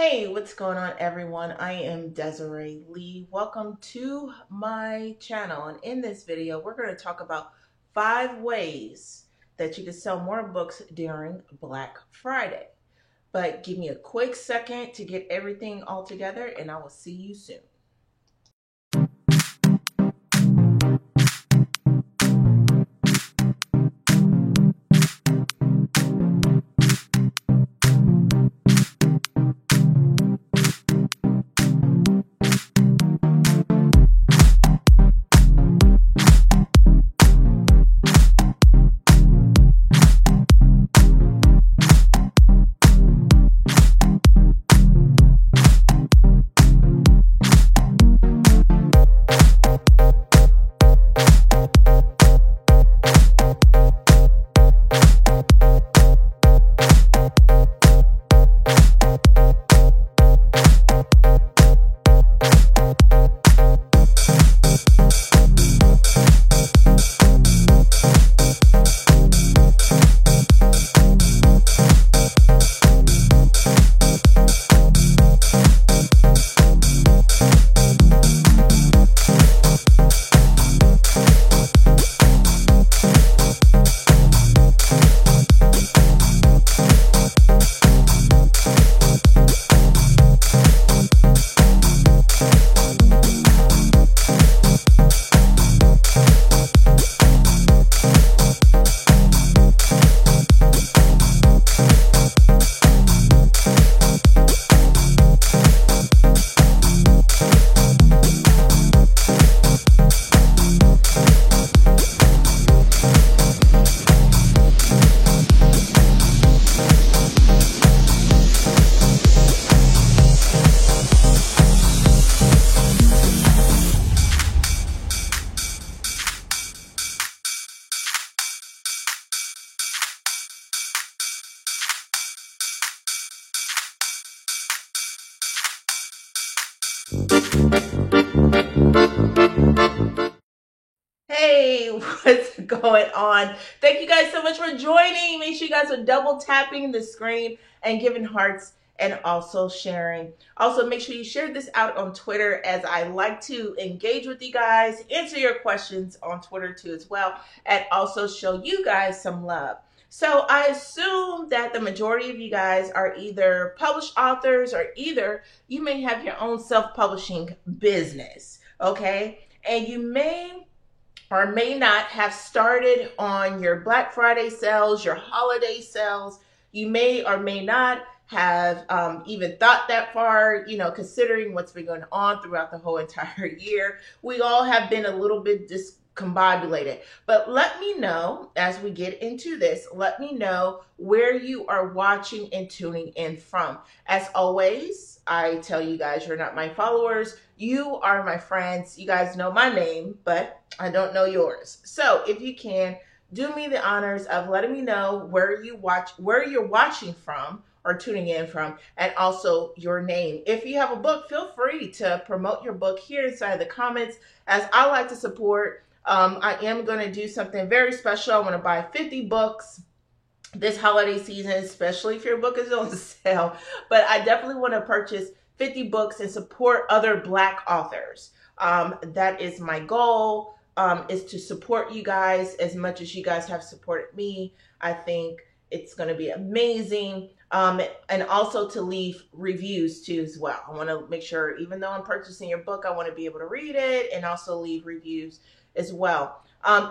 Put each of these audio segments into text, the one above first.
Hey, what's going on, everyone? I am Desiree Lee. Welcome to my channel. And in this video, we're going to talk about 5 ways that you can sell more books during Black Friday. But give me a quick second to get everything all together, and I will see you soon. Hey, what's going on? Thank you guys so much for joining. Make sure you guys are double tapping the screen and giving hearts and also sharing. Also, make sure you share this out on Twitter, as I like to engage with you guys, answer your questions on Twitter too as well, and also show you guys some love. So I assume that the majority of you guys are either published authors or either you may have your own self-publishing business, okay? And you may or may not have started on your Black Friday sales, your holiday sales. You may or may not have even thought that far, considering what's been going on throughout the whole entire year. We all have been a little bit discombobulated. But let me know, as we get into this, let me know where you are watching and tuning in from. As always, I tell you guys, you're not my followers. You are my friends. You guys know my name, but I don't know yours. So if you can, do me the honors of letting me know where you're watching from or tuning in from, and also your name. If you have a book, feel free to promote your book here inside the comments, as I like to support. I am going to do something very special. I want to buy 50 books this holiday season, especially if your book is on sale. But I definitely want to purchase 50 books and support other Black authors. That is my goal, is to support you guys as much as you guys have supported me. I think it's going to be amazing. And also to leave reviews too as well. I want to make sure, even though I'm purchasing your book, I want to be able to read it and also leave reviews as well.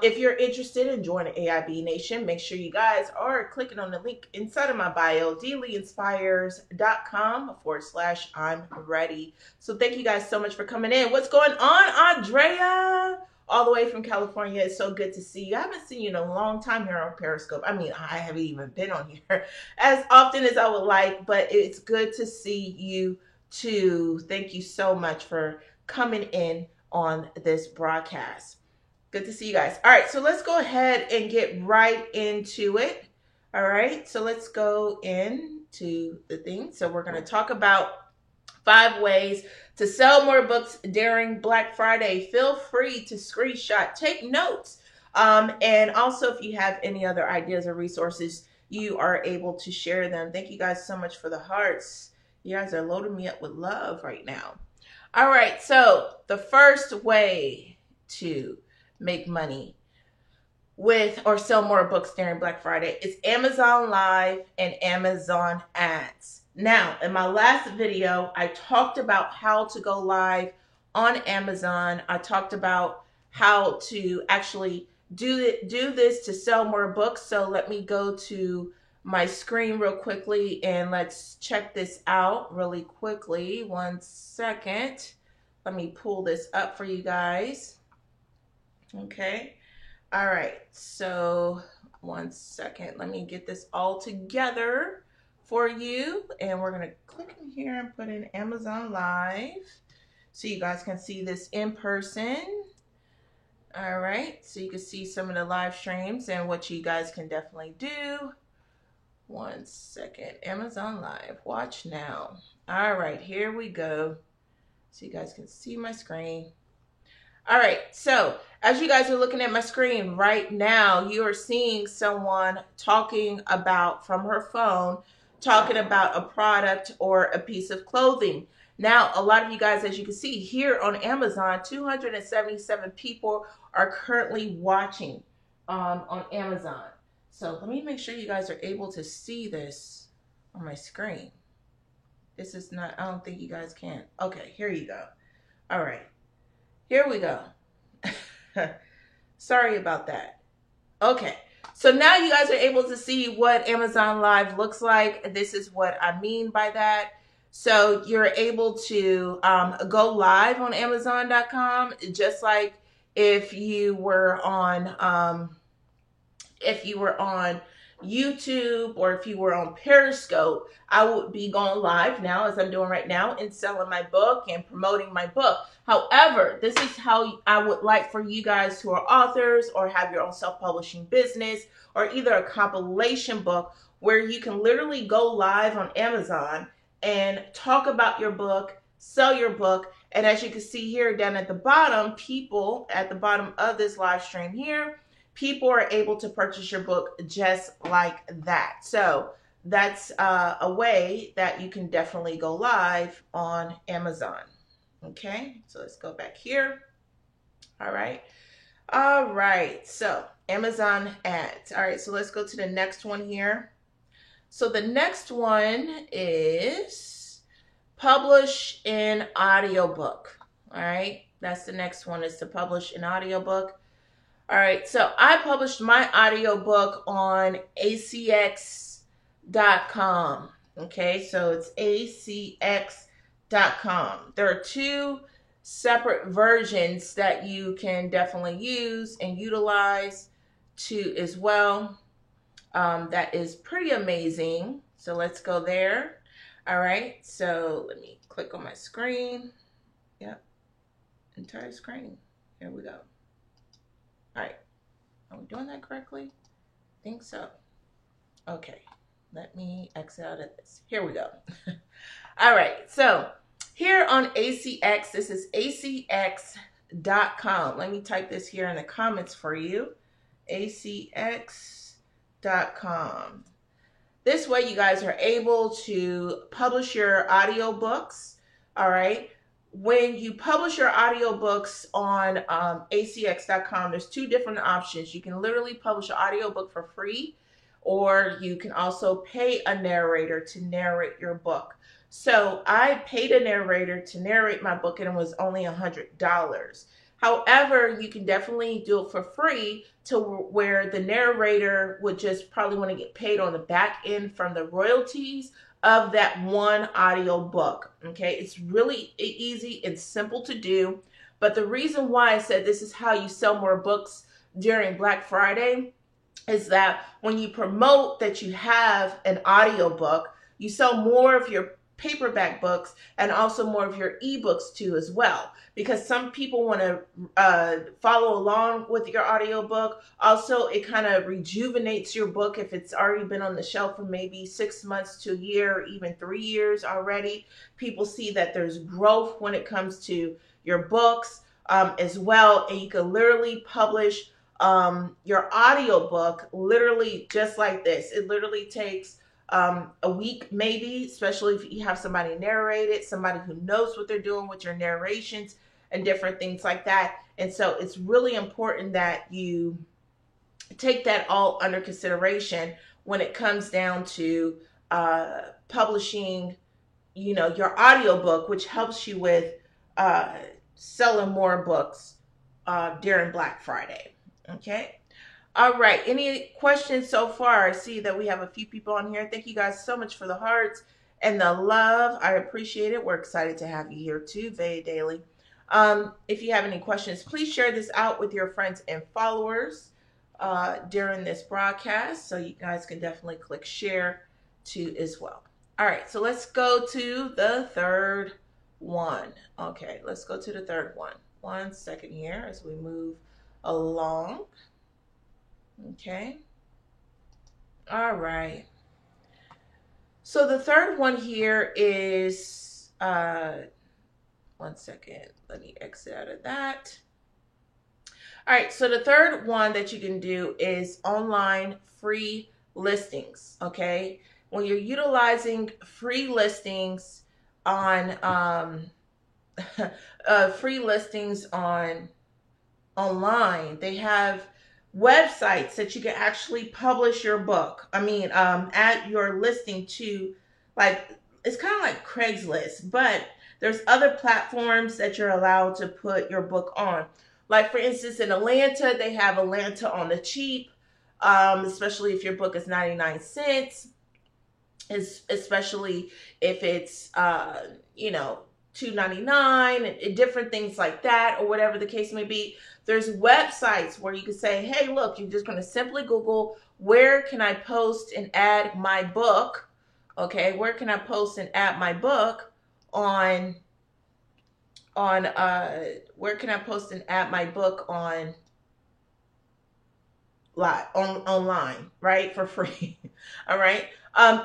If you're interested in joining AIB Nation, make sure you guys are clicking on the link inside of my bio, dleeinspires.com/I'm ready. So thank you guys so much for coming in. What's going on, Andrea? All the way from California. It's so good to see you. I haven't seen you in a long time here on Periscope. I mean, I haven't even been on here as often as I would like, but it's good to see you too. Thank you so much for coming in on this broadcast. Good to see you guys. All right, so let's go ahead and get right into it. All right, so let's go into the thing. So we're going to talk about 5 ways to sell more books during Black Friday. Feel free to screenshot, take notes. And also, if you have any other ideas or resources, you are able to share them. Thank you guys so much for the hearts. You guys are loading me up with love right now. All right, so the first way to make money with or sell more books during Black Friday is Amazon Live and Amazon Ads. Now, in my last video, I talked about how to go live on Amazon. I talked about how to actually do this to sell more books. So let me go to my screen real quickly and let's check this out really quickly. 1 second. Let me pull this up for you guys. Okay. All right. So 1 second. Let me get this all together for you. And we're going to click in here and put in Amazon Live so you guys can see this in person. All right. So you can see some of the live streams and what you guys can definitely do. 1 second. Amazon Live. Watch now. All right. Here we go. So you guys can see my screen. All right. So as you guys are looking at my screen right now, you are seeing someone talking about, from her phone, talking about a product or a piece of clothing. Now, a lot of you guys, as you can see here on Amazon, 277 people are currently watching on Amazon. So let me make sure you guys are able to see this on my screen. This is not, I don't think you guys can. Okay, here you go. All right, here we go. Sorry about that. Okay, so now you guys are able to see what Amazon Live looks like. This is what I mean by that. So you're able to go live on Amazon.com, just like if you were on YouTube or if you were on Periscope. I would be going live now, as I'm doing right now, and selling my book and promoting my book. However, this is how I would like for you guys who are authors or have your own self-publishing business or either a compilation book where you can literally go live on Amazon and talk about your book, sell your book. And as you can see here down at the bottom, people at the bottom of this live stream here, people are able to purchase your book just like that. So that's a way that you can definitely go live on Amazon. Okay, so let's go back here. All right. All right, so Amazon Ads. All right, so let's go to the next one here. So the next one is publish an audiobook. All right, that's the next one, is to publish an audiobook. All right, so I published my audiobook on acx.com. Okay, so it's acx.com. There are 2 separate versions that you can definitely use and utilize too as well. That is pretty amazing. So let's go there. All right, so let me click on my screen. Yep, entire screen. Here we go. All right, are we doing that correctly? I think so. Okay, let me exit out of this. Here we go. All right, so here on ACX, this is acx.com. Let me type this here in the comments for you. acx.com. This way you guys are able to publish your audiobooks, all right? When you publish your audiobooks on acx.com, there's 2 different options. You can literally publish an audiobook for free, or you can also pay a narrator to narrate your book. So I paid a narrator to narrate my book, and it was only $100. However, you can definitely do it for free to where the narrator would just probably want to get paid on the back end from the royalties of that one audio book. Okay, it's really easy and simple to do. But the reason why I said this is how you sell more books during Black Friday is that when you promote that you have an audio book, you sell more of your paperback books and also more of your ebooks too as well, because some people want to follow along with your audiobook. Also, it kind of rejuvenates your book if it's already been on the shelf for maybe 6 months to a year or even 3 years already. People see that there's growth when it comes to your books as well, and you can literally publish your audiobook literally just like this. It literally takes a week maybe, especially if you have somebody narrate it, somebody who knows what they're doing with your narrations and different things like that. And so it's really important that you take that all under consideration when it comes down to publishing, your audiobook, which helps you with uh, selling more books during Black Friday. Okay. All right. Any questions so far? I see that we have a few people on here. Thank you guys so much for the hearts and the love. I appreciate it. We're excited to have you here too, Veda Daily. If you have any questions, please share this out with your friends and followers during this broadcast. So you guys can definitely click share too as well. All right. So let's go to the third one. Okay. Let's go to the third one. 1 second here as we move along. Okay. All right. So the third one here is, 1 second. Let me exit out of that. All right. So the third one that you can do is online free listings. Okay. When you're utilizing free listings on, free listings online, they have websites that you can actually publish your book. Add your listing to, like, it's kind of like Craigslist, but there's other platforms that you're allowed to put your book on. Like, for instance, in Atlanta, they have Atlanta on the cheap, especially if your book is 99 cents, especially if it's, $2.99 and different things like that, or whatever the case may be. There's websites where you can say, hey, look, you're just going to simply Google, where can I post and add my book? Okay, where can I post and add my book where can I post and add my book online, right, for free? All right.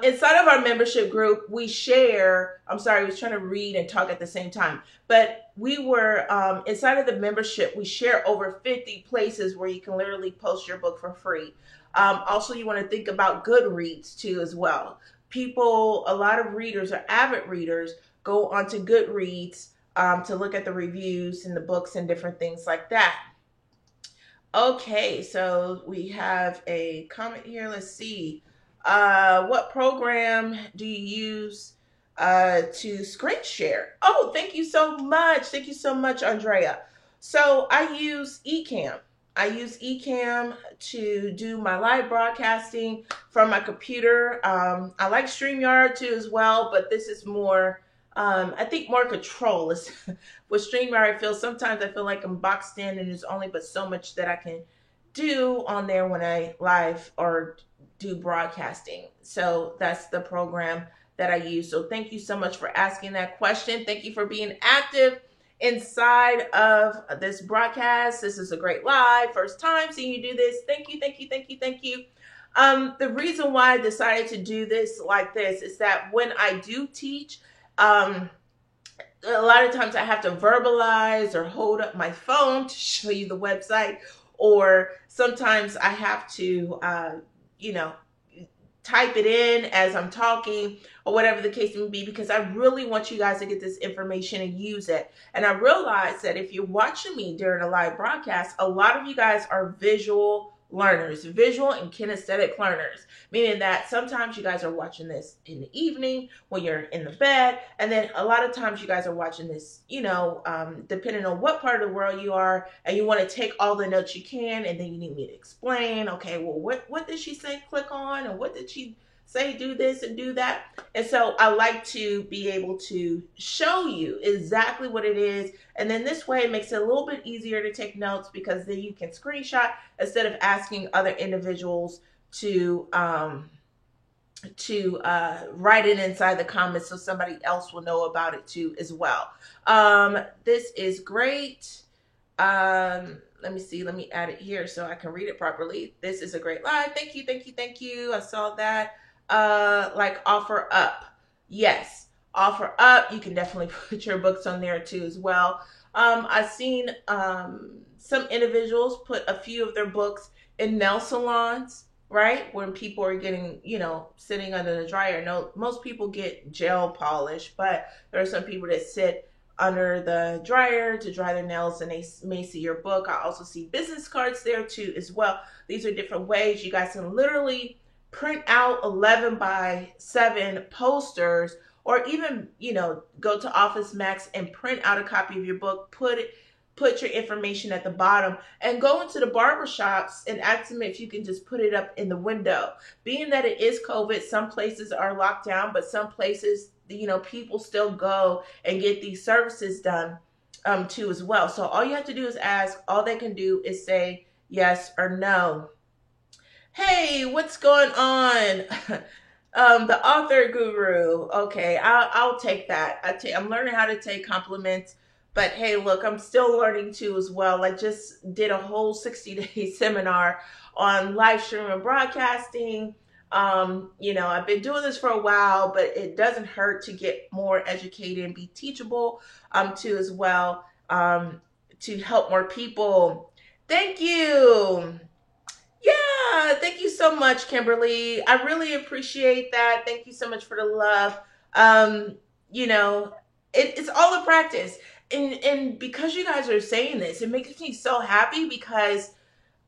Inside of our membership group, we share, I'm sorry, I was trying to read and talk at the same time, but we were, inside of the membership, we share over 50 places where you can literally post your book for free. Also, you want to think about Goodreads too as well. A lot of readers or avid readers go onto Goodreads to look at the reviews and the books and different things like that. Okay, so we have a comment here. Let's see. What program do you use to screen share? Oh, thank you so much. Thank you so much, Andrea. So I use Ecamm. I use Ecamm to do my live broadcasting from my computer. I like StreamYard too as well, but this is more, I think, more control. With StreamYard, sometimes I feel like I'm boxed in and there's only but so much that I can do on there when I live or do broadcasting. So that's the program that I use. So thank you so much for asking that question. Thank you for being active inside of this broadcast. This is a great live. First time seeing you do this. Thank you, thank you, thank you, thank you. The reason why I decided to do this like this is that when I do teach, a lot of times I have to verbalize or hold up my phone to show you the website, or sometimes I have to, type it in as I'm talking, or whatever the case may be, because I really want you guys to get this information and use it. And I realize that if you're watching me during a live broadcast, a lot of you guys are visual learners, visual and kinesthetic learners, meaning that sometimes you guys are watching this in the evening when you're in the bed, and then a lot of times you guys are watching this, depending on what part of the world you are, and you want to take all the notes you can, and then you need me to explain, okay, well, what did she say click on, and what did she say do this and do that? And so I like to be able to show you exactly what it is, and then this way it makes it a little bit easier to take notes, because then you can screenshot instead of asking other individuals to write it inside the comments so somebody else will know about it too as well. This is great. Let me see. Let me add it here so I can read it properly. This is a great live. Thank you, thank you, thank you. I saw that. Like Offer Up. Yes, Offer Up. You can definitely put your books on there too as well. I've seen some individuals put a few of their books in nail salons, right? When people are getting, sitting under the dryer. No, most people get gel polish, but there are some people that sit under the dryer to dry their nails, and they may see your book. I also see business cards there too as well. These are different ways you guys can literally print out 11 by 7 posters, or even, go to Office Max and print out a copy of your book, put your information at the bottom, and go into the barbershops and ask them if you can just put it up in the window. Being that it is COVID, some places are locked down, but some places, people still go and get these services done too as well. So all you have to do is ask. All they can do is say yes or no. Hey, what's going on? The author guru. Okay, I'll take that. I'm learning how to take compliments. But hey, look, I'm still learning too as well. I just did a whole 60-day seminar on live streaming and broadcasting. I've been doing this for a while, but it doesn't hurt to get more educated and be teachable too as well, to help more people. Thank you. Yeah, thank you so much, Kimberly. I really appreciate that. Thank you so much for the love. It's all a practice. And because you guys are saying this, it makes me so happy, because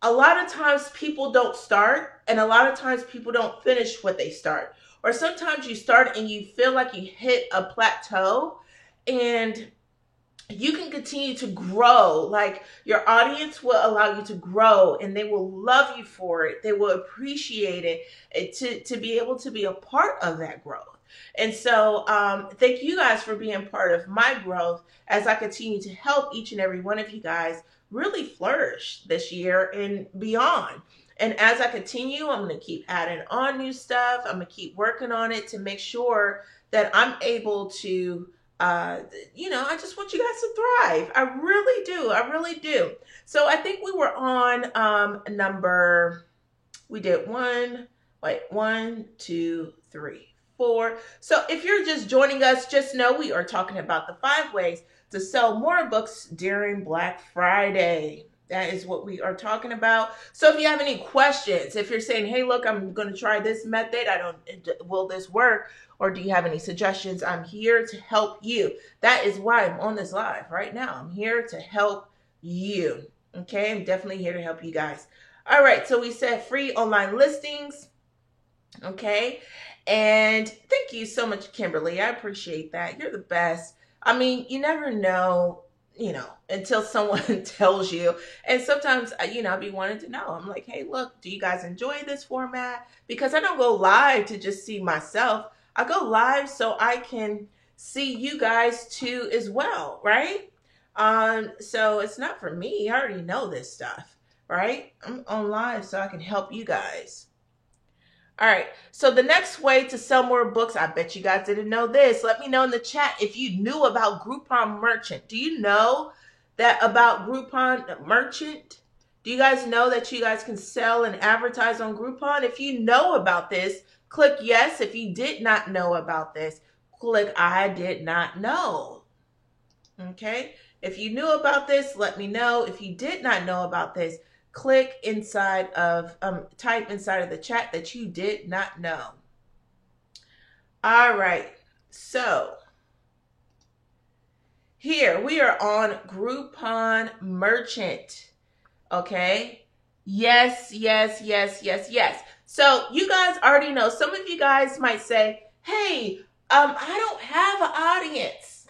a lot of times people don't start, and a lot of times people don't finish what they start. Or sometimes you start and you feel like you hit a plateau, and you can continue to grow. Like, your audience will allow you to grow, and they will love you for it. They will appreciate it, to be able to be a part of that growth. And so thank you guys for being part of my growth as I continue to help each and every one of you guys really flourish this year and beyond. And as I continue, I'm going to keep adding on new stuff. I'm going to keep working on it to make sure that I'm able to, I just want you guys to thrive. I really do. I really do. So I think we were on we did 1, 2, 3, 4. So if you're just joining us, just know we are talking about the 5 ways to sell more books during Black Friday. That is what we are talking about. So if you have any questions, if you're saying, hey, look, I'm going to try this method, will this work? Or do you have any suggestions? I'm here to help you. That is why I'm on this live right now. I'm here to help you. Okay, I'm definitely here to help you guys. All right, so we said free online listings. Okay, and thank you so much, Kimberly. I appreciate that. You're the best. I mean, you never know, until someone tells you. And sometimes, I'll be wanting to know. I'm like, hey, look, do you guys enjoy this format? Because I don't go live to just see myself. I go live so I can see you guys too as well, right? So it's not for me. I already know this stuff, right? I'm on live so I can help you guys. All right, so the next way to sell more books, I bet you guys didn't know this. Let me know in the chat if you knew about Groupon Merchant. Do you know that about Groupon Merchant? Do you guys know that you guys can sell and advertise on Groupon? If you know about this, click yes. If you did not know about this, click I did not know. Okay, if you knew about this, let me know. If you did not know about this, click inside of, type inside of the chat that you did not know. All right, so here we are on Groupon Merchant. Okay, yes. So you guys already know. Some of you guys might say, hey, I don't have an audience.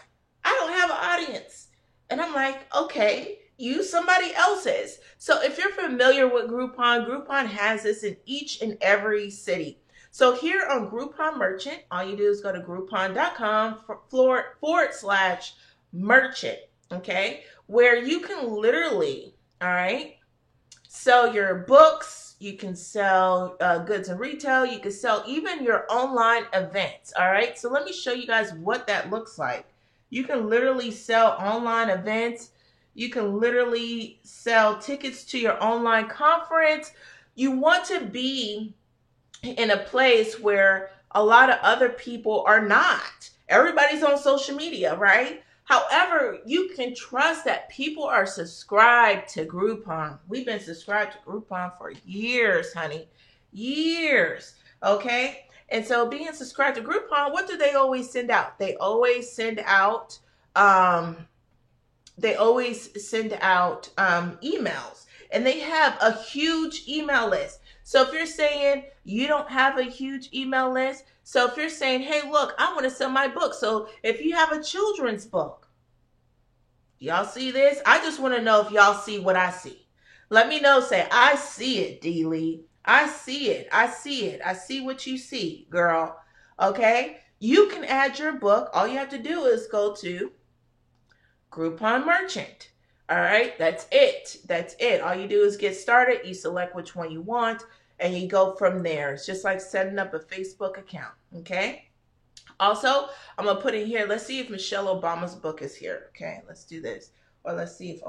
And I'm like, okay, use somebody else's. So if you're familiar with Groupon, Groupon has this in each and every city. So here on Groupon Merchant, all you do is go to groupon.com/merchant, okay? Where you can literally, all right, sell your books, you can sell goods and retail, you can sell even your online events, all right? So let me show you guys what that looks like. You can literally sell online events. You can literally sell tickets to your online conference. You want to be in a place where a lot of other people are not. Everybody's on social media, right? However, you can trust that people are subscribed to Groupon. We've been subscribed to Groupon for years, honey. Years. Okay? And so being subscribed to Groupon, what do they always send out? They always send out emails, and they have a huge email list. So if you're saying you don't have a huge email list, so if you're saying, hey, look, I want to sell my book. So if you have a children's book, y'all see this? I just want to know if y'all see what I see. Let me know. Say, I see it, D. Lee. I see it. I see it. I see what you see, girl. Okay? You can add your book. All you have to do is go to Groupon Merchant. All right? That's it. That's it. All you do is get started. You select which one you want, and you go from there. It's just like setting up a Facebook account. Okay? Also, I'm going to put in here, let's see if Michelle Obama's book is here. Okay, let's do this. Or let's see if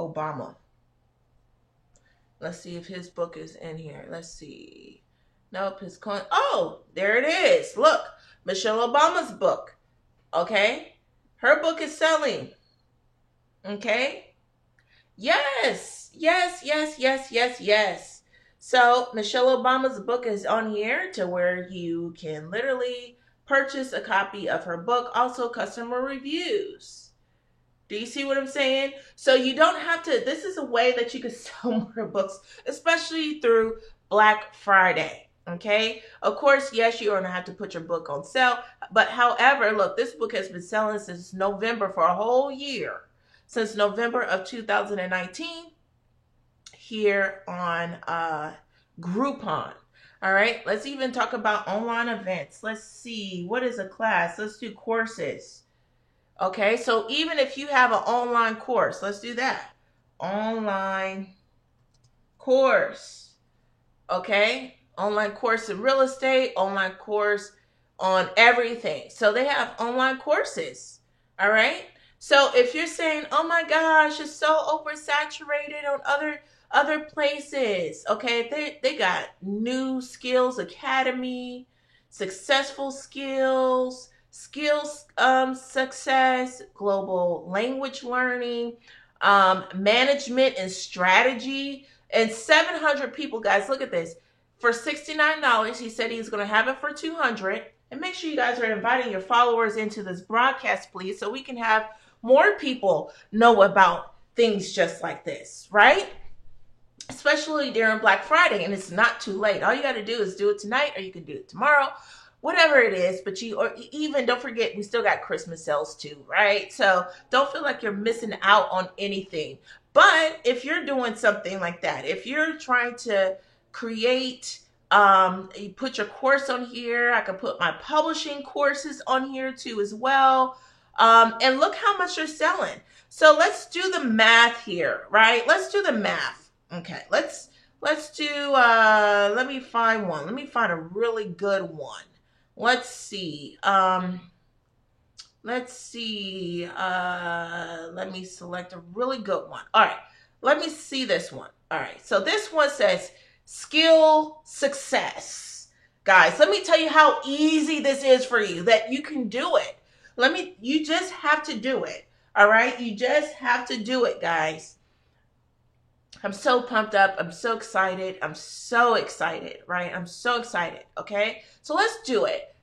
let's see if his book is in here. Let's see. Nope, his oh, there it is. Look, Michelle Obama's book. Okay, her book is selling. Okay, yes. So Michelle Obama's book is on here to where you can literally purchase a copy of her book. Also, customer reviews. Do you see what I'm saying? So you don't have to, this is a way that you can sell more books, especially through Black Friday. Okay? Of course, yes, you're going to have to put your book on sale. But however, look, this book has been selling since November, for a whole year. Since November of 2019 here on Groupon. All right, let's even talk about online events. Let's see, what is a class? Let's do courses. Okay, so even if you have an online course, let's do that. Online course. Okay, online course in real estate, online course on everything. So they have online courses. All right, so if you're saying, oh my gosh, it's so oversaturated on other places, okay, they got New Skills Academy, Successful Skills, Success, Global Language Learning, Management and Strategy, and 700 people, guys, look at this. For $69, he said he's going to have it for $200. And make sure you guys are inviting your followers into this broadcast, please, so we can have more people know about things just like this, right? Especially during Black Friday, and it's not too late. All you got to do is do it tonight, or you can do it tomorrow, whatever it is. But or even don't forget, we still got Christmas sales too, right? So don't feel like you're missing out on anything. But if you're doing something like that, if you're trying to create, you put your course on here. I can put my publishing courses on here too as well. And look how much you're selling. So let's do the math here, right? Let's do the math. Okay, let's do, let me find one. Let me find a really good one. Let's see. Let me select a really good one. All right, let me see this one. All right, so this one says skill success. Guys, let me tell you how easy this is for you, that you can do it. You just have to do it. All right, you just have to do it, guys. I'm so pumped up. I'm so excited. Right? I'm so excited. Okay. So let's do it.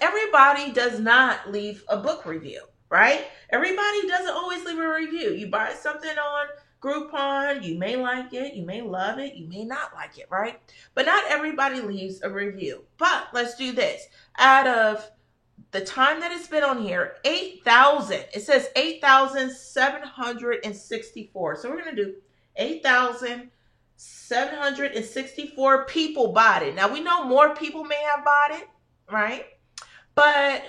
Everybody does not leave a book review, right? Everybody doesn't always leave a review. You buy something on Groupon, you may like it, you may love it, you may not like it, right? But not everybody leaves a review. But let's do this. Out of the time that it's been on here, 8,000. It says 8,764. So we're going to do 8,764 people bought it. Now we know more people may have bought it, right? But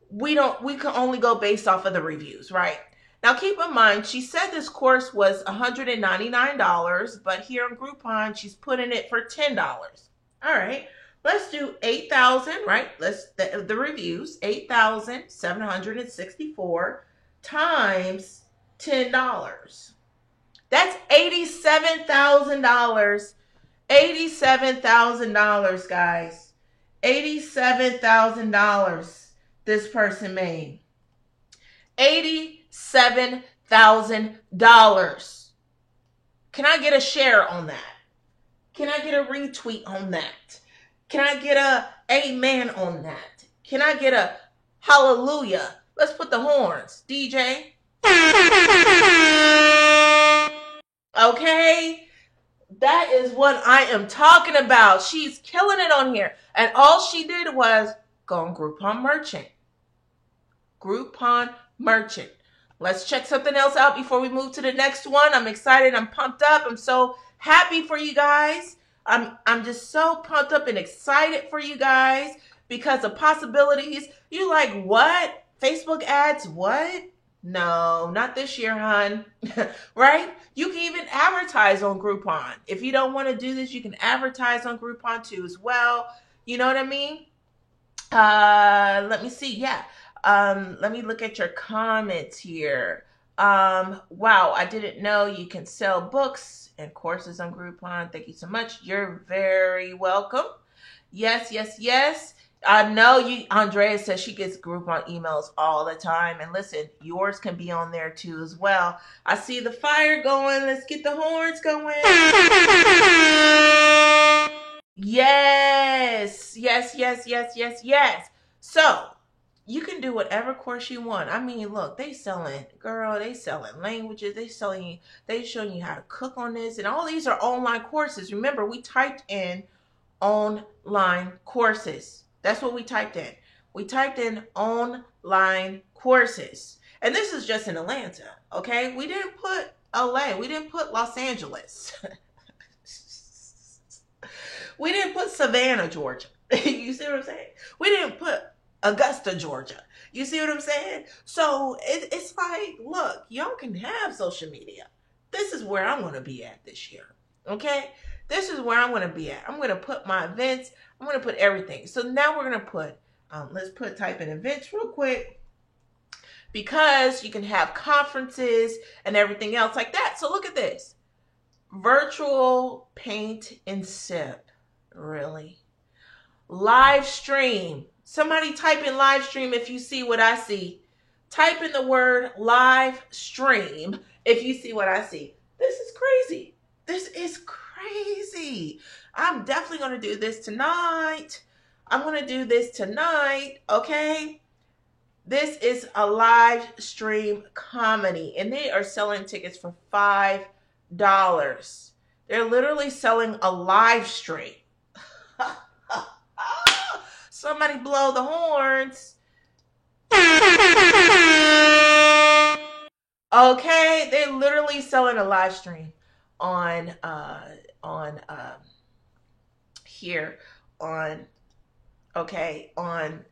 we can only go based off of the reviews, right? Now keep in mind, she said this course was $199, but here on Groupon, she's putting it for $10. All right, let's do 8,000, right? The reviews, 8,764 times $10. That's $87,000. $87,000, guys. $87,000 this person made. $87,000. Can I get a share on that? Can I get a retweet on that? Can I get a amen on that? Can I get a hallelujah? Let's put the horns, DJ. Okay? That is what I am talking about. She's killing it on here. And all she did was go on Groupon Merchant. Groupon Merchant. Let's check something else out before we move to the next one. I'm excited. I'm pumped up. I'm so happy for you guys. I'm just so pumped up and excited for you guys because of possibilities. You like, what? Facebook ads, what? No, not this year, hon. Right? You can even advertise on Groupon. If you don't want to do this, you can advertise on Groupon too as well. You know what I mean? Let me see. Yeah. Let me look at your comments here. Wow, I didn't know you can sell books and courses on Groupon. Thank you so much. You're very welcome. Yes, yes, yes. I know you, Andrea says she gets Groupon emails all the time. And listen, yours can be on there too as well. I see the fire going. Let's get the horns going. Yes, yes, yes, yes, yes, yes. So you can do whatever course you want. I mean, look, they selling, girl, they selling languages. They showing you how to cook on this. And all these are online courses. Remember, we typed in online courses. That's what we typed in. We typed in online courses. And this is just in Atlanta, okay? We didn't put LA. We didn't put Los Angeles. We didn't put Savannah, Georgia. You see what I'm saying? We didn't put Augusta, Georgia. You see what I'm saying? So it's like, look, y'all can have social media. This is where I'm going to be at this year. Okay? This is where I'm going to be at. I'm going to put my events. I'm going to put everything. So now we're going to put, type in events real quick. Because you can have conferences and everything else like that. So look at this. Virtual paint and sip. Really? Live stream. Somebody type in live stream if you see what I see. Type in the word live stream if you see what I see. This is crazy. This is crazy. I'm definitely going to do this tonight. I'm going to do this tonight, okay? This is a live stream comedy, and they are selling tickets for $5. They're literally selling a live stream. Somebody blow the horns. Okay, they're literally selling a live stream on here on okay on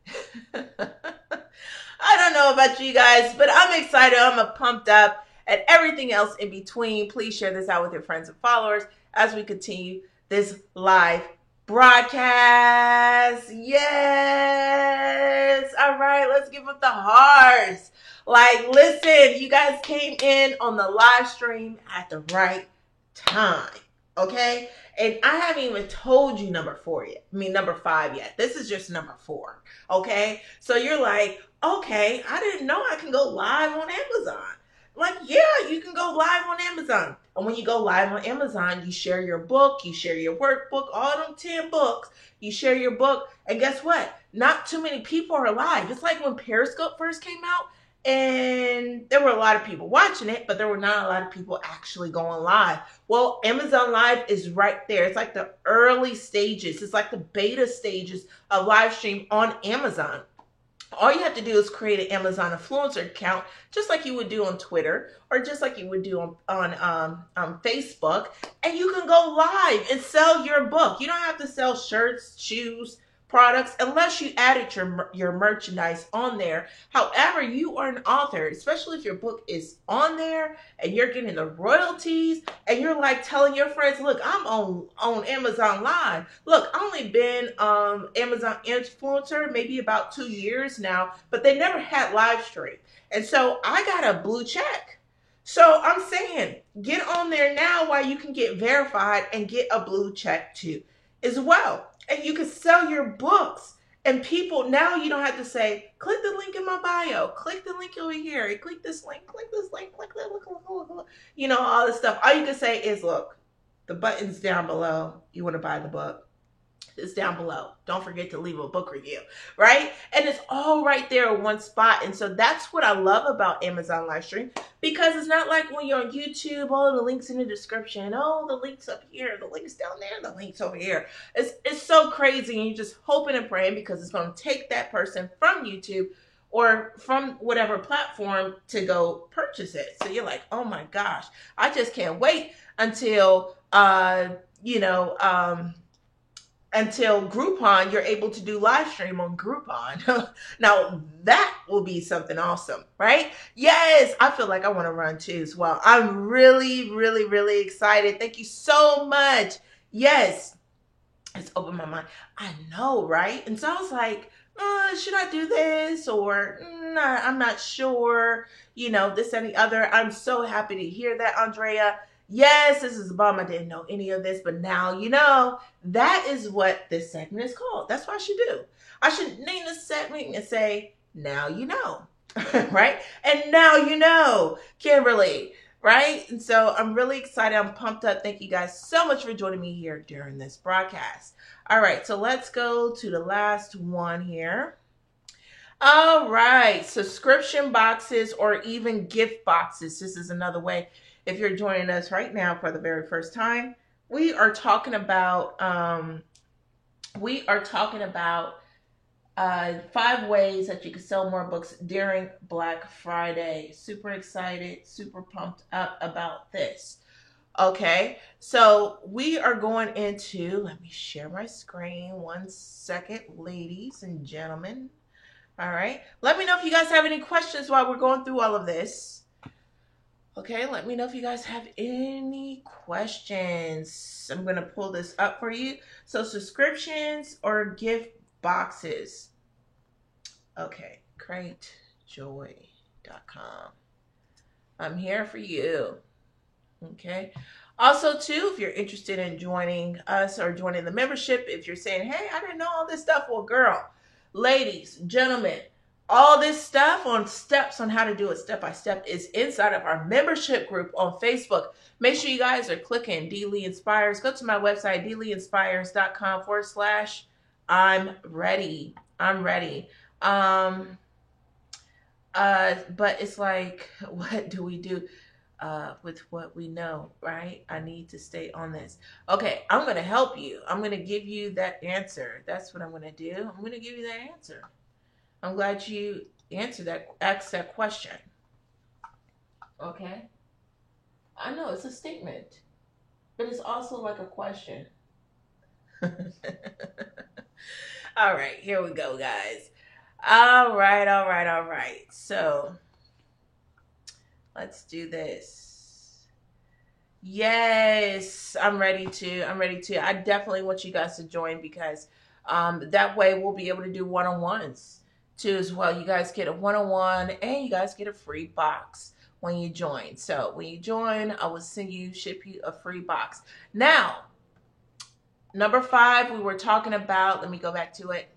I don't know about you guys, but I'm excited. I'm pumped up and everything else in between. Please share this out with your friends and followers as we continue this live broadcast. Yes. All right. Let's give up the hearts. Like, listen, you guys came in on the live stream at the right time. Okay. And I haven't even told you number 5 yet. This is just number 4. Okay. So you're like, okay, I didn't know I can go live on Amazon. Like, yeah, you can go live on Amazon. And when you go live on Amazon, you share your book, you share your workbook, all them 10 books, you share your book. And guess what? Not too many people are live. It's like when Periscope first came out and there were a lot of people watching it, but there were not a lot of people actually going live. Well, Amazon Live is right there. It's like the early stages. It's like the beta stages of live stream on Amazon. All you have to do is create an Amazon influencer account, just like you would do on Twitter or just like you would do on Facebook, and you can go live and sell your book. You don't have to sell shirts, shoes, products unless you added your merchandise on there. However, you are an author, especially if your book is on there and you're getting the royalties and you're like telling your friends, look, I'm on Amazon Live. Look, I've only been Amazon influencer maybe about 2 years now, but they never had live stream. And so I got a blue check. So I'm saying get on there now while you can get verified and get a blue check too as well. And you can sell your books. And people, now you don't have to say, click the link in my bio. Click the link over here. Click this link. Click this link. Click that. Look. You know, all this stuff. All you can say is, look, the button's down below. You want to buy the book. is down below. Don't forget to leave a book review, right? And it's all right there in one spot. And so that's what I love about Amazon Livestream, because it's not like when you're on YouTube, oh, the link's in the description, oh, the link's up here, the link's down there, the link's over here. It's so crazy, and you're just hoping and praying because it's going to take that person from YouTube or from whatever platform to go purchase it. So you're like, oh my gosh, I just can't wait until, until Groupon, you're able to do live stream on Groupon. Now, that will be something awesome, right? Yes, I feel like I want to run too as well. I'm really, really, really excited. Thank you so much. Yes, it's opened my mind. I know, right? And so I was like, should I do this? Or I'm not sure, this and the other. I'm so happy to hear that, Andrea. Yes, this is a bum. I didn't know any of this, but now you know. That is what this segment is called. That's what I should do. I should name this segment and say, now you know, right? And now you know, Kimberly, right? And so I'm really excited. I'm pumped up. Thank you guys so much for joining me here during this broadcast. All right, so let's go to the last one here. All right, subscription boxes or even gift boxes. This is another way. If you're joining us right now for the very first time, we are talking about 5 ways that you can sell more books during Black Friday. Super excited, super pumped up about this. Okay, so we are going into, let me share my screen 1 second, ladies and gentlemen. All right, let me know if you guys have any questions while we're going through all of this. Okay, let me know if you guys have any questions. I'm going to pull this up for you. So subscriptions or gift boxes. Okay, cratejoy.com. I'm here for you. Okay. Also, too, if you're interested in joining us or joining the membership, if you're saying, hey, I didn't know all this stuff. Well, girl, ladies, gentlemen, all this stuff on steps on how to do it step by step is inside of our membership group on Facebook. Make sure you guys are clicking D. Lee Inspires. Go to my website, dleeinspires.com/I'm ready. I'm ready. But it's like, what do we do with what we know, right? I need to stay on this. Okay, I'm going to help you. I'm going to give you that answer. That's what I'm going to do. I'm going to give you that answer. I'm glad you asked that question. Okay. I know it's a statement, but it's also like a question. All right, here we go, guys. All right. So let's do this. Yes, I'm ready to. I definitely want you guys to join because that way we'll be able to do one-on-ones too as well. You guys get a one-on-one and you guys get a free box when you join. So when you join, I will ship you a free box. Now, number 5, we were talking about, let me go back to it.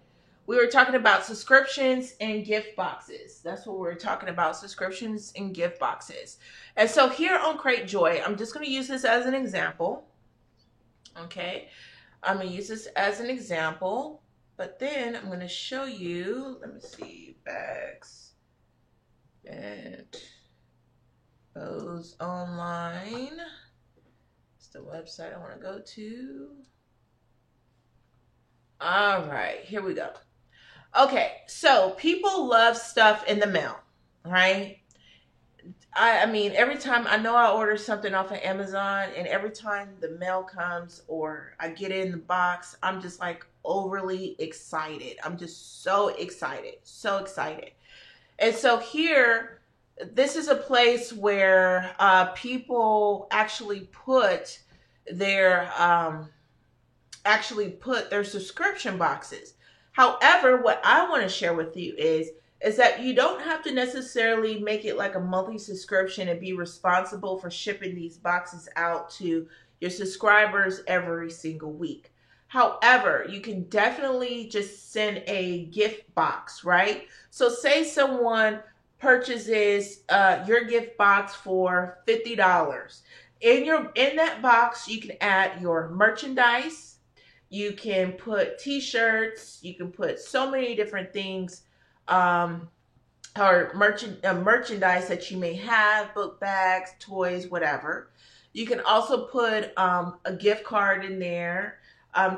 We were talking about subscriptions and gift boxes. That's what we were talking about, subscriptions and gift boxes. And so here on Crate Joy, I'm just going to use this as an example. Okay. I'm going to use this as an example. But then I'm going to show you, let me see, bags and Bows Online. It's the website I want to go to. All right, here we go. Okay, so people love stuff in the mail, right? I mean, every time I know I order something off of Amazon, and every time the mail comes or I get it in the box, I'm just like overly excited. I'm just so excited. And so here, this is a place where people actually put their subscription boxes. However, what I want to share with you is that you don't have to necessarily make it like a monthly subscription and be responsible for shipping these boxes out to your subscribers every single week. However, you can definitely just send a gift box, right? So say someone purchases your gift box for $50. In that box, you can add your merchandise, You can put t-shirts. You can put so many different things, or merchandise that you may have, book bags, toys, whatever. You can also put a gift card in there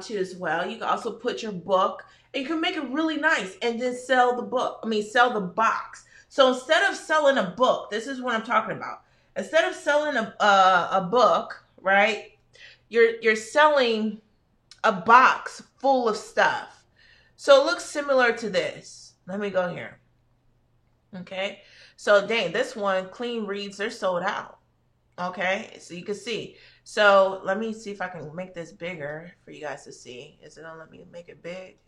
too as well. You can also put your book, and you can make it really nice and then sell the book. I mean, sell the box. So instead of selling a book, this is what I'm talking about. Instead of selling a book, right? You're selling a box full of stuff. So it looks similar to this. Let me go here. Okay. So dang, this one, Clean Reads, they're sold out. Okay. So you can see. So let me see if I can make this bigger for you guys to see. Is it gonna let me make it big?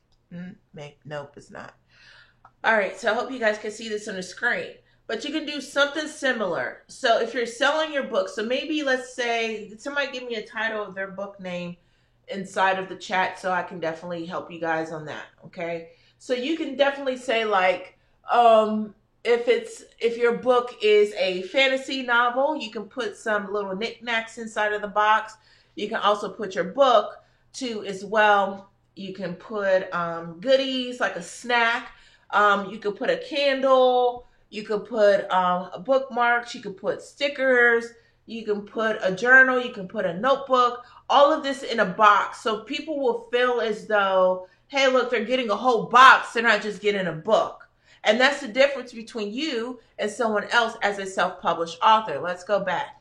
Nope, it's not. All right. So I hope you guys can see this on the screen. But you can do something similar. So if you're selling your book, so maybe let's say somebody give me a title of their book name inside of the chat, so I can definitely help you guys on that. Okay. So you can definitely say like, if your book is a fantasy novel, you can put some little knickknacks inside of the box. You can also put your book too as well. You can put goodies like a snack. You could put a candle. You could put bookmarks. You could put stickers. You can put a journal. You can put a notebook. All of this in a box. So people will feel as though, hey, look, they're getting a whole box. They're not just getting a book. And that's the difference between you and someone else as a self-published author. Let's go back.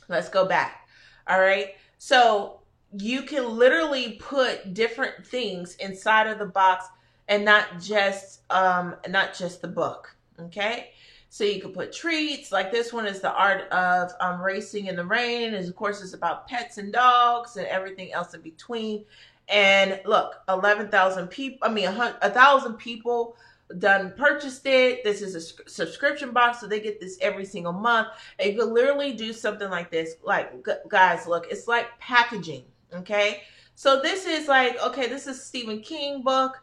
Let's go back. All right. So you can literally put different things inside of the box and not just the book. Okay. So you can put treats, like this one is the art of racing in the rain. And of course, it's about pets and dogs and everything else in between. And look, 11,000 people, 1,000 people done purchased it. This is a subscription box, so they get this every single month. And you could literally do something like this. Like, guys, look, it's like packaging. Okay. So this is like, okay, this is Stephen King book.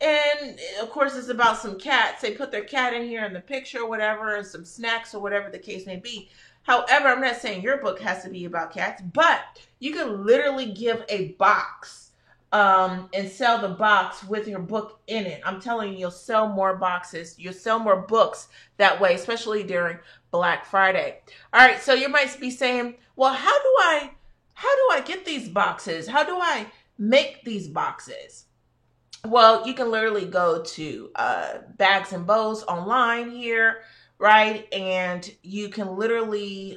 And of course, it's about some cats. They put their cat in here in the picture or whatever, and some snacks or whatever the case may be. However, I'm not saying your book has to be about cats, but you can literally give a box and sell the box with your book in it. I'm telling you, you'll sell more boxes. You'll sell more books that way, especially during Black Friday. All right, so you might be saying, well, how do I get these boxes? How do I make these boxes? Well, you can literally go to Bags and Bows online here, right? And you can literally,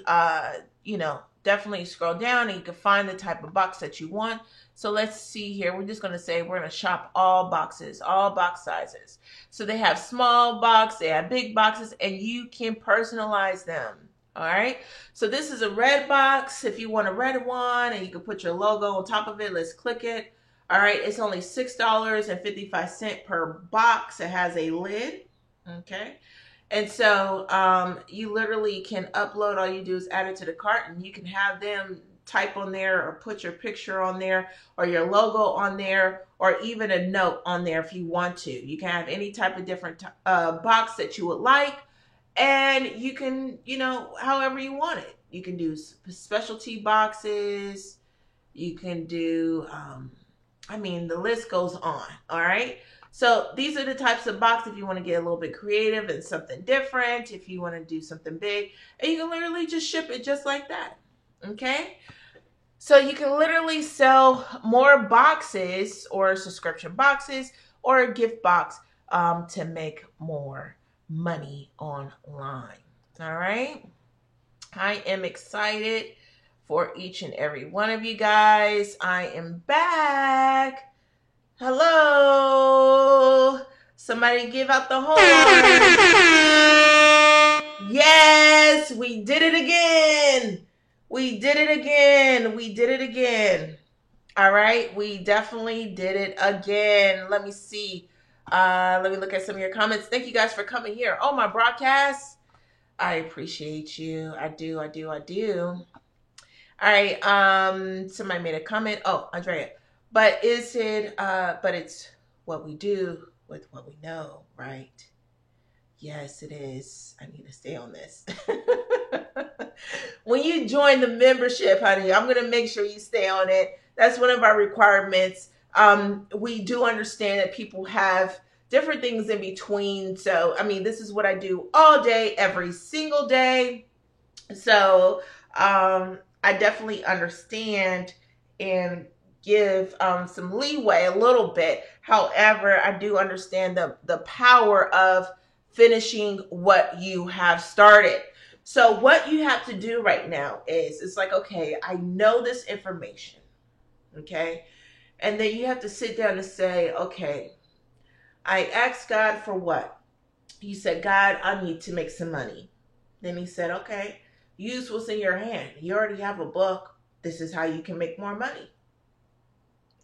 definitely scroll down and you can find the type of box that you want. So let's see here. We're just going to say we're going to shop all boxes, all box sizes. So they have small box, they have big boxes, and you can personalize them. All right. So this is a red box. If you want a red one, and you can put your logo on top of it, let's click it. All right, it's only $6.55 per box. It has a lid, okay? And so you literally can upload. All you do is add it to the cart, and you can have them type on there or put your picture on there or your logo on there or even a note on there if you want to. You can have any type of different box that you would like, and you can, however you want it. You can do specialty boxes. You can do... the list goes on. All right. So these are the types of boxes if you want to get a little bit creative and something different, if you want to do something big, and you can literally just ship it just like that. Okay. So you can literally sell more boxes or subscription boxes or a gift box to make more money online. All right. I am excited for each and every one of you guys. I am back. Hello. Somebody give out the horn. Yes, we did it again. We did it again. We did it again. All right, we definitely did it again. Let me see. Let me look at some of your comments. Thank you guys for coming here. Oh, my broadcast. I appreciate you. I do. All right, somebody made a comment. Oh, Andrea. But it's what we do with what we know, right? Yes, it is. I need to stay on this. When you join the membership, honey, I'm going to make sure you stay on it. That's one of our requirements. We do understand that people have different things in between. So, I mean, this is what I do all day, every single day. So, I definitely understand and give some leeway a little bit. However, I do understand the power of finishing what you have started. So what you have to do right now is, it's like, okay, I know this information, okay? And then you have to sit down and say, okay, I asked God for what? You said, God, I need to make some money. Then he said, okay, use what's in your hand. You already have a book. This is how you can make more money.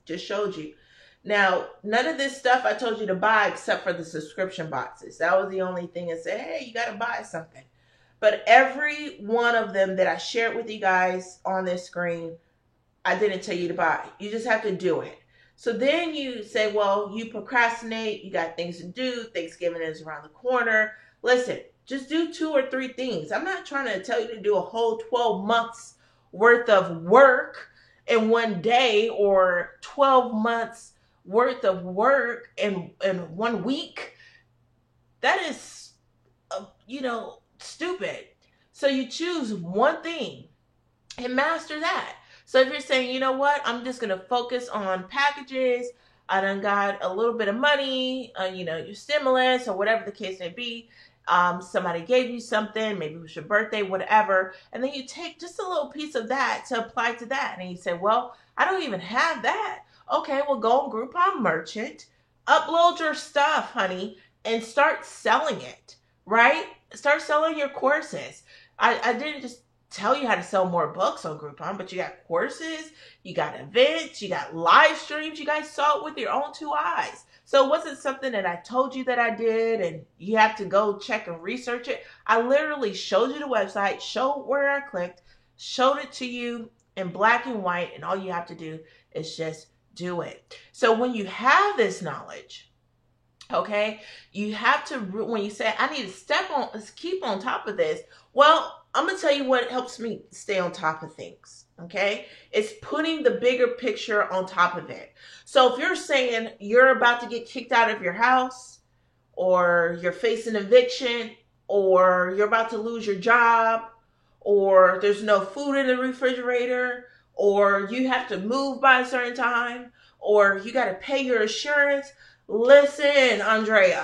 Just showed you. Now, none of this stuff I told you to buy except for the subscription boxes. That was the only thing that said, hey, you got to buy something. But every one of them that I shared with you guys on this screen, I didn't tell you to buy. You just have to do it. So then you say, well, you procrastinate. You got things to do. Thanksgiving is around the corner. Listen, just do 2 or 3 things. I'm not trying to tell you to do a whole 12 months worth of work in one day, or 12 months worth of work in 1 week. That is, stupid. So you choose one thing and master that. So if you're saying, you know what, I'm just going to focus on packages. I done got a little bit of money, your stimulus or whatever the case may be. Somebody gave you something, maybe it was your birthday, whatever. And then you take just a little piece of that to apply to that. And you say, well, I don't even have that. Okay, well, go on Groupon Merchant, upload your stuff, honey, and start selling it, right? Start selling your courses. I didn't just tell you how to sell more books on Groupon, but you got courses, you got events, you got live streams. You guys saw it with your own 2 eyes. So it wasn't something that I told you that I did and you have to go check and research it. I literally showed you the website, showed where I clicked, showed it to you in black and white, and all you have to do is just do it. So when you have this knowledge, okay, you have to, when you say, I need to keep on top of this, well, I'm going to tell you what helps me stay on top of things, okay? It's putting the bigger picture on top of it. So if you're saying you're about to get kicked out of your house, or you're facing eviction, or you're about to lose your job, or there's no food in the refrigerator, or you have to move by a certain time, or you got to pay your insurance, listen, Andrea,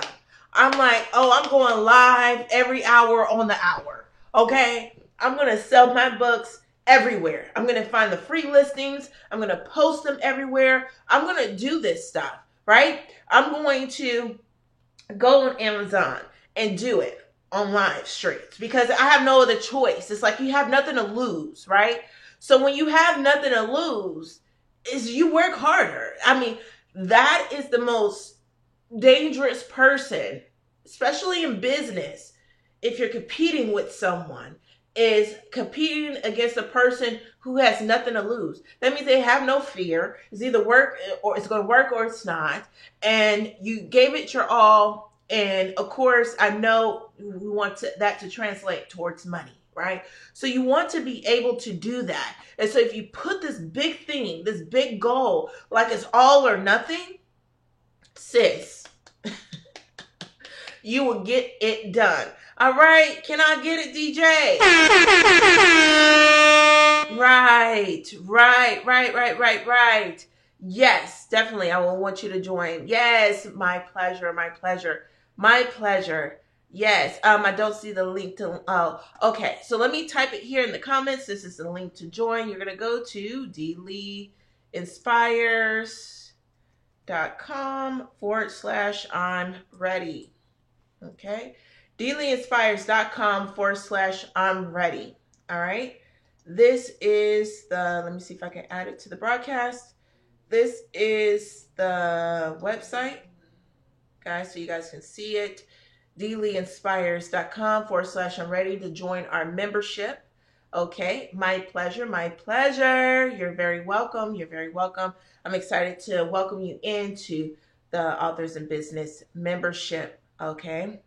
I'm like, oh, I'm going live every hour on the hour. Okay, I'm going to sell my books everywhere. I'm going to find the free listings. I'm going to post them everywhere. I'm going to do this stuff, right? I'm going to go on Amazon and do it on live streams because I have no other choice. It's like you have nothing to lose, right? So when you have nothing to lose, is you work harder. I mean, that is the most dangerous person, especially in business. If you're competing with someone, is competing against a person who has nothing to lose. That means they have no fear. It's either work or it's going to work or it's not. And you gave it your all. And of course, I know we want that to translate towards money, right? So you want to be able to do that. And so if you put this big thing, this big goal, like it's all or nothing, sis, you will get it done. All right, can I get it, DJ? Right. Yes, definitely. I will want you to join. Yes, my pleasure. Yes, I don't see the link to, oh, okay. So let me type it here in the comments. This is the link to join. You're going to go to dleeinspires.com/I'm ready. Okay. dleeinspires.com/I'm ready. All right. This is let me see if I can add it to the broadcast. This is the website, guys, so you guys can see it. dleeinspires.com/I'm ready to join our membership. Okay. My pleasure. You're very welcome. I'm excited to welcome you into the Authors in Business membership. Okay.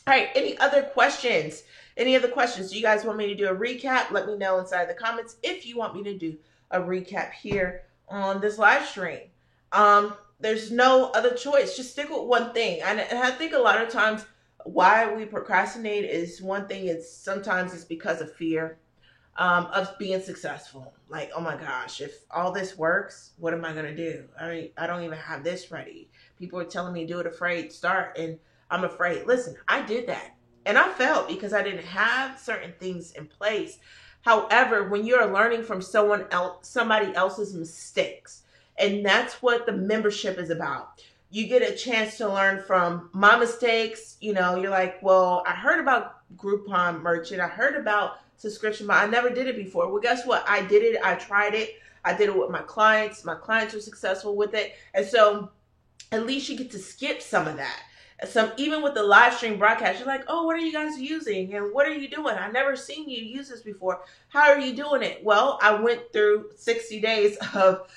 All right. Any other questions? Do you guys want me to do a recap? Let me know inside the comments if you want me to do a recap here on this live stream. There's no other choice. Just stick with one thing. And I think a lot of times why we procrastinate is one thing is sometimes it's because of fear of being successful. Like, oh my gosh, if all this works, what am I going to do? I don't even have this ready. People are telling me to do it afraid, start, and I'm afraid. Listen, I did that. And I failed because I didn't have certain things in place. However, when you're learning from somebody else's mistakes, and that's what the membership is about. You get a chance to learn from my mistakes. You know, you're like, well, I heard about Groupon Merchant. I heard about subscription, but I never did it before. Well, guess what? I did it. I tried it. I did it with my clients. My clients were successful with it. And so at least you get to skip some of that. Even with the live stream broadcast, you're like, oh, what are you guys using? And what are you doing? I've never seen you use this before. How are you doing it? Well, I went through 60 days of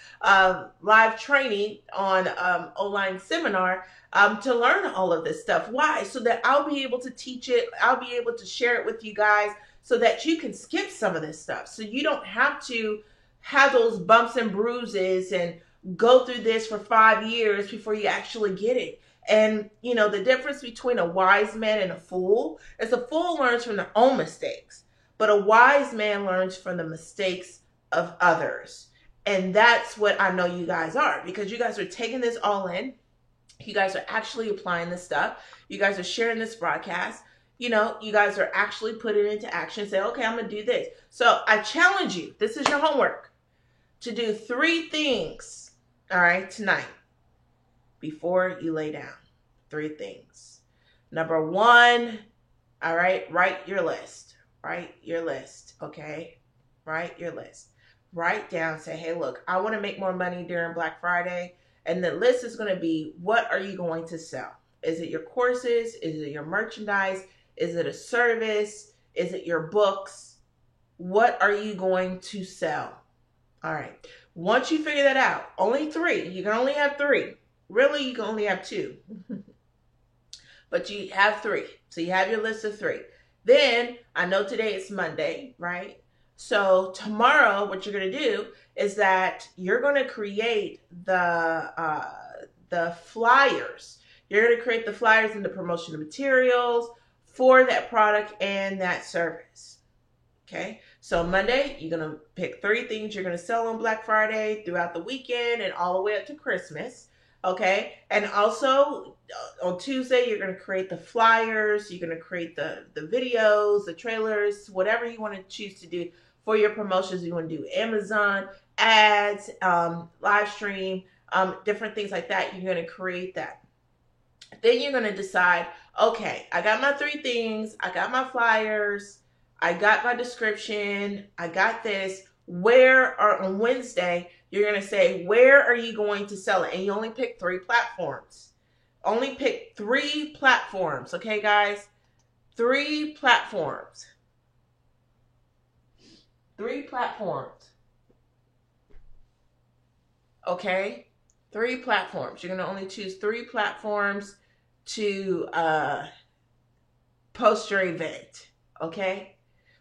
live training on online seminar to learn all of this stuff. Why? So that I'll be able to teach it. I'll be able to share it with you guys so that you can skip some of this stuff. So you don't have to have those bumps and bruises and go through this for 5 years before you actually get it. And, you know, the difference between a wise man and a fool is a fool learns from their own mistakes, but a wise man learns from the mistakes of others. And that's what I know you guys are, because you guys are taking this all in. You guys are actually applying this stuff. You guys are sharing this broadcast. You know, you guys are actually putting it into action. Say, okay, I'm going to do this. So I challenge you. This is your homework to do 3 things, all right, tonight before you lay down. 3 things. Number 1, all right, write your list. Write your list, okay? Write your list. Write down, say, hey, look, I want to make more money during Black Friday. And the list is going to be, what are you going to sell? Is it your courses? Is it your merchandise? Is it a service? Is it your books? What are you going to sell? All right. Once you figure that out, only 3. You can only have 3. Really, you can only have 2. But you have 3. So you have your list of 3. Then, I know today is Monday, right? So tomorrow, what you're going to do is that you're going to create the flyers. You're going to create the flyers and the promotional materials for that product and that service. Okay? So Monday, you're going to pick 3 things you're going to sell on Black Friday, throughout the weekend, and all the way up to Christmas. Okay? And also, on Tuesday, you're going to create the flyers. You're going to create the videos, the trailers, whatever you want to choose to do for your promotions. You want to do Amazon, ads, live stream, different things like that. You're going to create that. Then you're going to decide, okay, I got my 3 things. I got my flyers. I got my description. I got this. Where, or on Wednesday, you're going to say, where are you going to sell it? And you only pick 3 platforms. Only pick 3 platforms. Okay, guys? 3 platforms. 3 platforms. Okay? 3 platforms. You're going to only choose 3 platforms to post your event. Okay?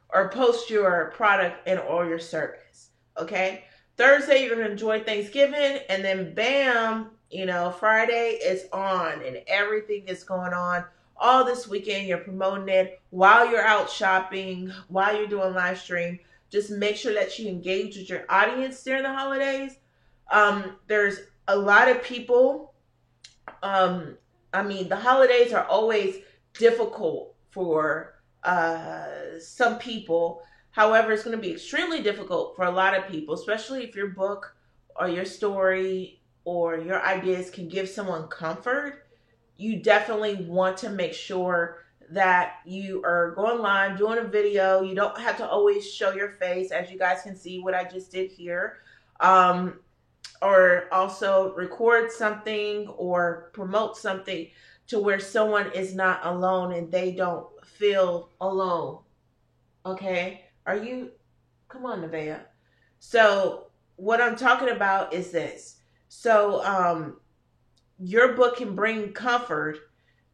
Or post your product and or your service. Okay? Thursday, you're going to enjoy Thanksgiving. And then bam, you know, Friday is on. And everything is going on. All this weekend, you're promoting it while you're out shopping, while you're doing live stream. Just make sure that you engage with your audience during the holidays. There's a lot of people. I mean, the holidays are always difficult for some people. However, it's going to be extremely difficult for a lot of people, especially if your book or your story or your ideas can give someone comfort. You definitely want to make sure that you are going live, doing a video. You don't have to always show your face, as you guys can see what I just did here. Or also record something or promote something to where someone is not alone and they don't feel alone. Okay? Come on, Nevaeh. So what I'm talking about is this. So your book can bring comfort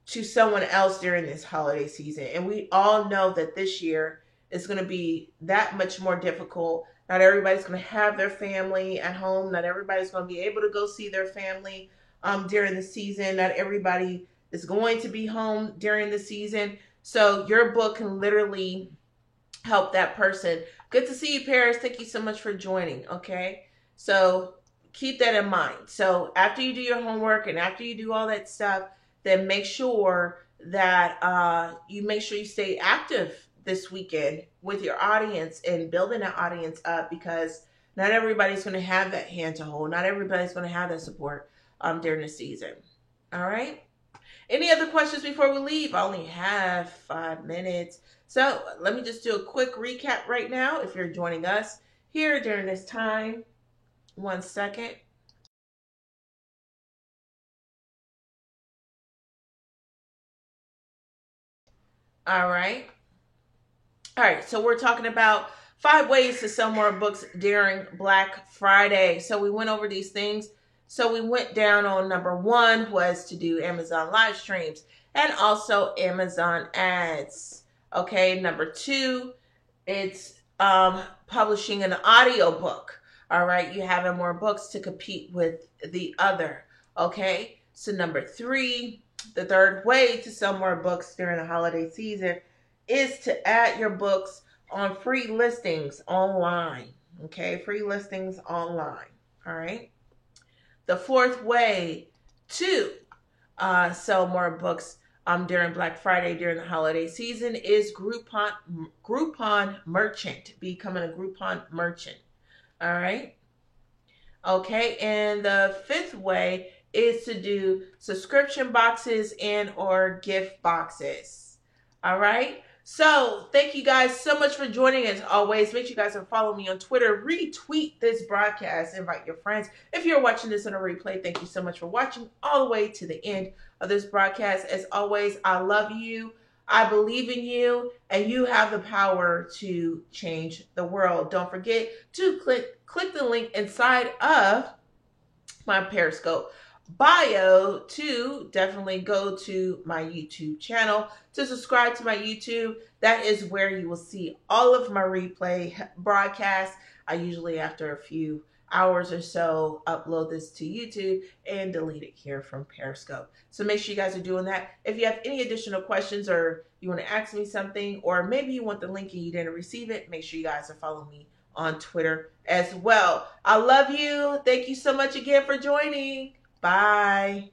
to someone else during this holiday season. And we all know that this year is going to be that much more difficult Not everybody's going to have their family at home. Not everybody's going to be able to go see their family during the season. Not everybody is going to be home during the season. So your book can literally help that person. Good to see you, Paris. Thank you so much for joining. Okay. So keep that in mind. So after you do your homework and after you do all that stuff, then make sure that you stay active this weekend with your audience and building that audience up, because not everybody's going to have that hand to hold. Not everybody's going to have that support during the season. All right. Any other questions before we leave? I only have 5 minutes. So let me just do a quick recap right now if you're joining us here during this time. 1 second. All right. All right. So we're talking about 5 ways to sell more books during Black Friday. So we went over these things. So we went down on number 1 was to do Amazon live streams and also Amazon ads. Okay. Number 2, it's publishing an audio book. All right. You having more books to compete with the other. Okay. So number 3, the third way to sell more books during the holiday season is to add your books on free listings online. Okay, free listings online. All right. The fourth way to sell more books during Black Friday during the holiday season is Groupon merchant, becoming a Groupon merchant. All right. Okay, and the fifth way is to do subscription boxes and or gift boxes. All right. So thank you guys so much for joining. As always, make sure you guys are following me on Twitter. Retweet this broadcast. Invite your friends. If you're watching this on a replay, thank you so much for watching all the way to the end of this broadcast. As always, I love you. I believe in you, and you have the power to change the world. Don't forget to click the link inside of my Periscope bio to definitely go to my YouTube channel to subscribe to my YouTube. That is where you will see all of my replay broadcasts. I usually, after a few hours or so, upload this to YouTube and delete it here from Periscope. So make sure you guys are doing that. If you have any additional questions or you want to ask me something, or maybe you want the link and you didn't receive it, make sure you guys are following me on Twitter as well. I love you. Thank you so much again for joining. Bye.